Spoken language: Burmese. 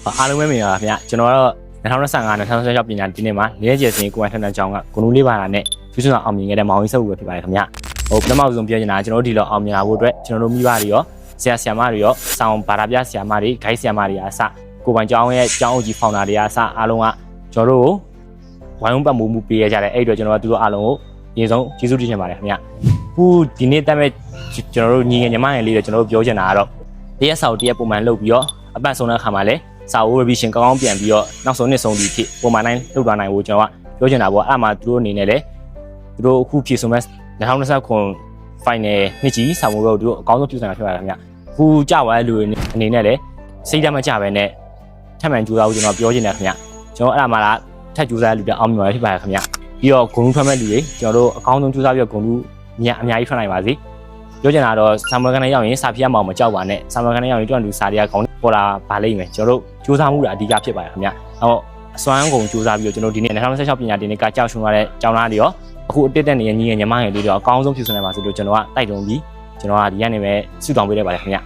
အားလုံးပဲမြင်ပါခင်ဗျကျွန်တော်တော့2025-2026ပညာဒီနေ့မှာ၄ရက်ကျစင်ကိုယ်ပိုင်ထက်တဲ့ကြောင်းကဂုဏ်လေးပါတာနဲ့ကျူးစွာအောင်မြင်ခဲ့တဲ့မောင်ကြီးစုပ်ပဲဖြစ်ပါတယ်ခင်ဗျပထမဆုံးပြောချင်တာကျွန်တော်တို့ဒီလိုအောင်မြင်လာဖို့အတွက်ကျွန်တော်တို့မိဘတွေရောဆရာမတွေရောစောင်းဘာသာပြဆရာမတွေဂိုက်ဆရာမတွေအားစကိုယ်ပိုင်ကျောင်းရဲ့ကျောင်းအုပ်ကြီးဖောင်တာတွေအားစအားလုံးကကျွန်တော်တို့ဝိုင်းဝန်းပတ်မှုပေးရကြတယ်အဲ့အတွက်ကျွန်တော်တို့အားလုံးကိုအရင်ဆုံးကျေးဇူးတင်ချင်ပါတယ်ခင်ဗျခုဒီနေ့တက်မဲ့ကျွန်တော်တို့ညီငယ်ညီမငယ်လေးတွေကျွန်တော်တို့ပြောချင်တာကတော့တရက်ဆောက်တရက်ပုံမှန်လုပ်ပြီးတော့အပတ်ဆုံးတဲ့အခါမှာလည်းစာအုပ် revision ကောင်းကောင်းပြန်ပြီးတော့နောက်ဆုံးနှစ်ဆုံးဒီဖြစ်ပုံမှန်တိုင်းလုပ်သွားနိုင်ဖို့ကျွန်တော်ကပြောချင်တာပေါ့အဲ့မှာသူတို့အနေနဲ့လည်းသူတို့အခုဖြည့်ဆိုမဲ့2029 final နှစ်ကြီးစာမိုးတော့သူတို့အကောင်းဆုံးပြုစုနိုင်တာဖြစ်ပါတယ်ခင်ဗျအခုကြွားတဲ့လူတွေအနေနဲ့လည်းစိတ်ဓာတ်မကျပဲနဲ့ထပ်မံကြိုးစားဖို့ကျွန်တော်ပြောချင်တယ်ခင်ဗျကျွန်တော်အဲ့ဒါမှလားထပ်ကြိုးစားတဲ့လူတွေအောင်မြင်ပါဖြစ်ပါတယ်ခင်ဗျပြီးတော့ဂုဏ်ထွက်မဲ့လူတွေကျွန်တော်တို့အကောင်းဆုံးကြိုးစားပြီးတော့ဂုဏ်လူအများကြီးထွက်နိုင်ပါစေပြောချင်တာတော့စာမွေးကနေရောက်ရင်စာပြတ်မအောင်မကြောက်ပါနဲ့စာမွေးကနေရောက်ရင်တွန့်လူစာတွေကခေါင်းပေါ်လာပါလိမ့်မယ်ကျွန်တော်တို့ကြိုးစားမှုတာအဓိကဖြစ်ပါတယ်ခင်ဗျအော်အစွမ်းကုန်ကြိုးစားပြီးတော့ကျွန်တော်ဒီနေ့2026ပညာဒီနေ့ကကြောက်ရှုံးရတဲ့ကျောင်းသားတွေရောအခုအတက်တက်နေတဲ့ညီငယ်ညီမငယ်လေးတွေရောအကောင်းဆုံးဖြည့်ဆွနိုင်ပါစေလို့ကျွန်တော်ကတိုက်တွန်းပြီးကျွန်တော်ကဒီကနေပဲဆုတောင်းပေးလိုက်ပါတယ်ခင်ဗျ